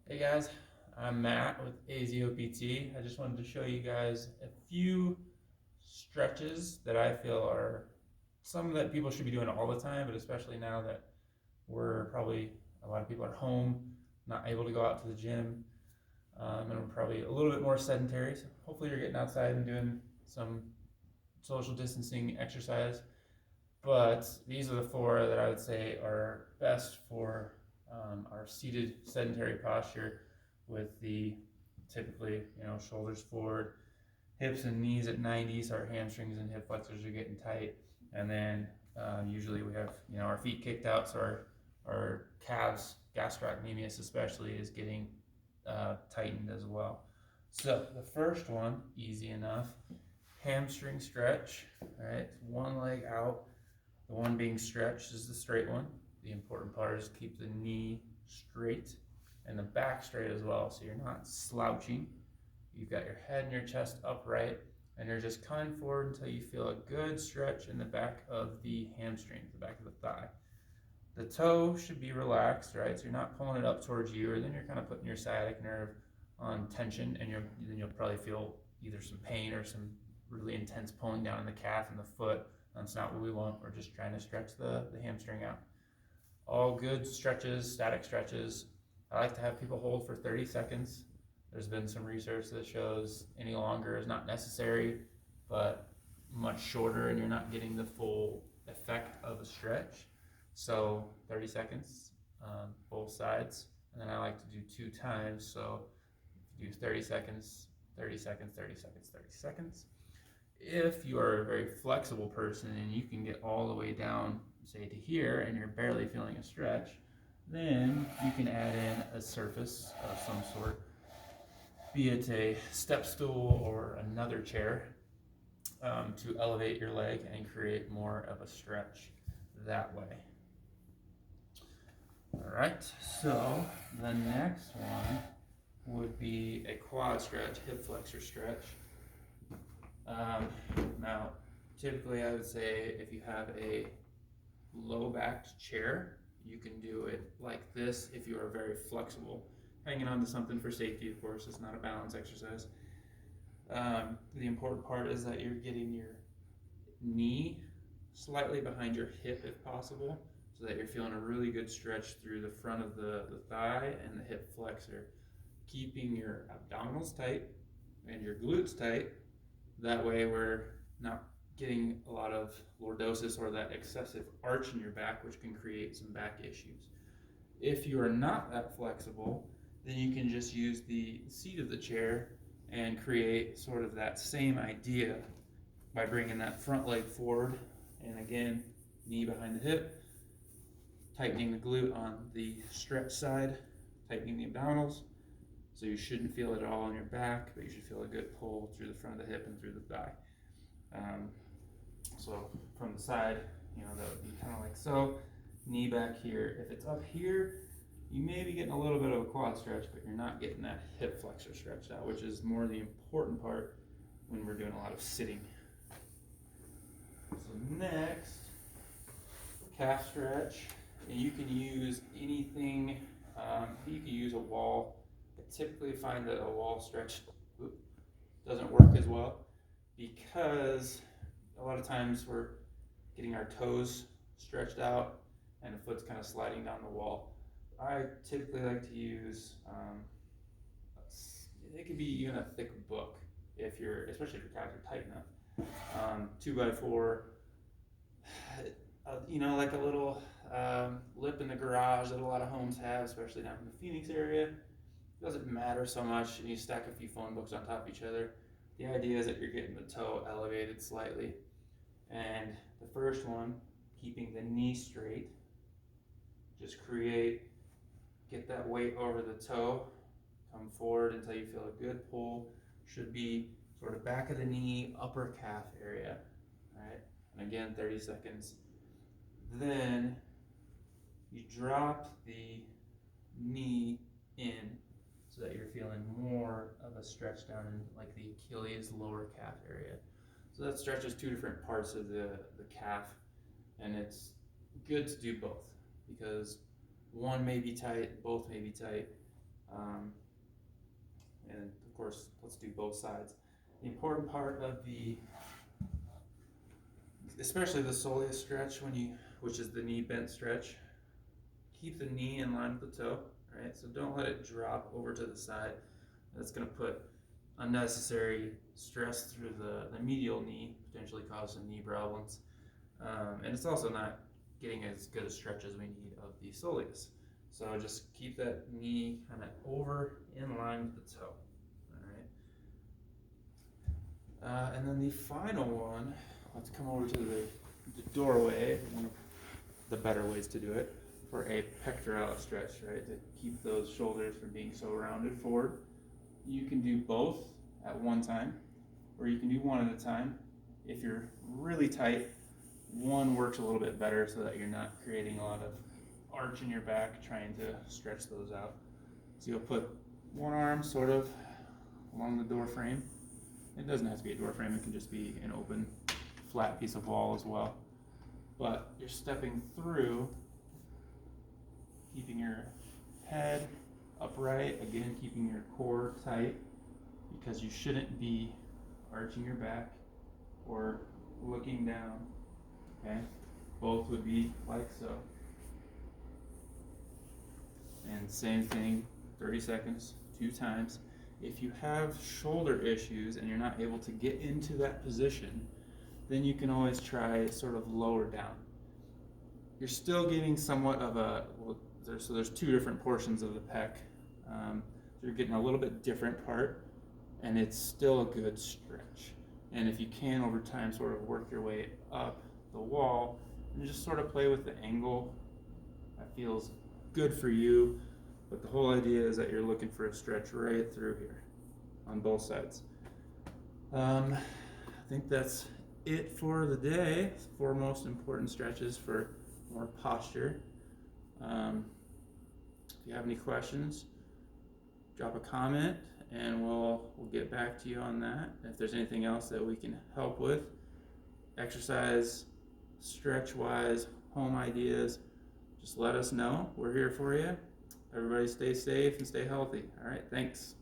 Hey guys, I'm Matt with AZOPT. I just wanted to show you guys a few stretches that I feel are some that people should be doing all the time, but especially now that we're probably a lot of people are home, not able to go out to the gym, and we're probably a little bit more sedentary. So hopefully you're getting outside and doing some social distancing exercise. But these are the four that I would say are best for our seated sedentary posture with the typically, shoulders forward, hips and knees at 90, so our hamstrings and hip flexors are getting tight. And then usually we have, our feet kicked out, so our calves, gastrocnemius especially, is getting tightened as well. So the first one, easy enough, hamstring stretch. All right, one leg out, the one being stretched is the straight one. The important part is keep the knee straight and the back straight as well, so you're not slouching. You've got your head and your chest upright, and you're just coming forward until you feel a good stretch in the back of the hamstring, the back of the thigh. The toe should be relaxed, right? So you're not pulling it up towards you, or then you're kind of putting your sciatic nerve on tension, and then you'll probably feel either some pain or some really intense pulling down in the calf and the foot. That's not what we want. We're just trying to stretch the hamstring out. All good stretches, static stretches. I like to have people hold for 30 seconds. There's been some research that shows any longer is not necessary, but much shorter and you're not getting the full effect of a stretch. So 30 seconds, both sides. And then I like to do 2 times. So do 30 seconds, 30 seconds, 30 seconds, 30 seconds. If you are a very flexible person and you can get all the way down, say to here, and you're barely feeling a stretch, then you can add in a surface of some sort, be it a step stool or another chair, to elevate your leg and create more of a stretch that way. All right, so the next one would be a quad stretch, hip flexor stretch. Now, typically I would say if you have a low-backed chair, you can do it like this if you are very flexible. Hanging on to something for safety, of course, it's not a balance exercise. The important part is that you're getting your knee slightly behind your hip if possible, so that you're feeling a really good stretch through the front of the thigh and the hip flexor. Keeping your abdominals tight and your glutes tight. That way we're not getting a lot of lordosis or that excessive arch in your back, which can create some back issues. If you are not that flexible, then you can just use the seat of the chair and create sort of that same idea by bringing that front leg forward, and again, knee behind the hip, tightening the glute on the stretch side, tightening the abdominals. So you shouldn't feel it at all in your back, but you should feel a good pull through the front of the hip and through the thigh. So from the side, that would be kind of like so. Knee back here. If it's up here, you may be getting a little bit of a quad stretch, but you're not getting that hip flexor stretch out, which is more the important part when we're doing a lot of sitting. So next, calf stretch. And you can use anything. You can use a wall. I typically find that a wall stretch doesn't work as well because a lot of times we're getting our toes stretched out and the foot's kind of sliding down the wall. I typically like to use, it could be even a thick book especially if your calves are tight enough. 2x4, like a little lip in the garage that a lot of homes have, especially down in the Phoenix area. It doesn't matter so much, and you stack a few phone books on top of each other. The idea is that you're getting the toe elevated slightly. And the first one, keeping the knee straight, just get that weight over the toe, come forward until you feel a good pull. Should be sort of back of the knee, upper calf area, right? And again, 30 seconds. Then you drop the knee in so that you're feeling more of a stretch down in like the Achilles lower calf area. So that stretches 2 different parts of the calf, and it's good to do both because one may be tight, both may be tight. And of course, let's do both sides. The important part of especially the soleus stretch, which is the knee bent stretch, keep the knee in line with the toe, right? So don't let it drop over to the side. That's going to put unnecessary stress through the medial knee, potentially cause some knee problems. And it's also not getting as good a stretch as we need of the soleus. So just keep that knee kind of over in line with the toe. All right. And then the final one, let's come over to the doorway, one of the better ways to do it, for a pectoralis stretch, right? To keep those shoulders from being so rounded forward. You can do both at one time, or you can do one at a time. If you're really tight, one works a little bit better so that you're not creating a lot of arch in your back trying to stretch those out. So you'll put one arm sort of along the door frame. It doesn't have to be a door frame, it can just be an open, flat piece of wall as well. But you're stepping through, keeping your head upright, again, keeping your core tight, because you shouldn't be arching your back or looking down, okay? Both would be like so. And same thing, 30 seconds, 2 times. If you have shoulder issues and you're not able to get into that position, then you can always try sort of lower down. You're still getting somewhat of there's 2 different portions of the pec. So you're getting a little bit different part, and it's still a good stretch. And if you can, over time, sort of work your way up the wall and just sort of play with the angle that feels good for you. But the whole idea is that you're looking for a stretch right through here on both sides. I think that's it for the day. 4 most important stretches for more posture. If you have any questions, drop a comment and we'll get back to you on that. If there's anything else that we can help with, exercise, stretch wise, home ideas, just let us know. We're here for you. Everybody stay safe and stay healthy. All right, thanks.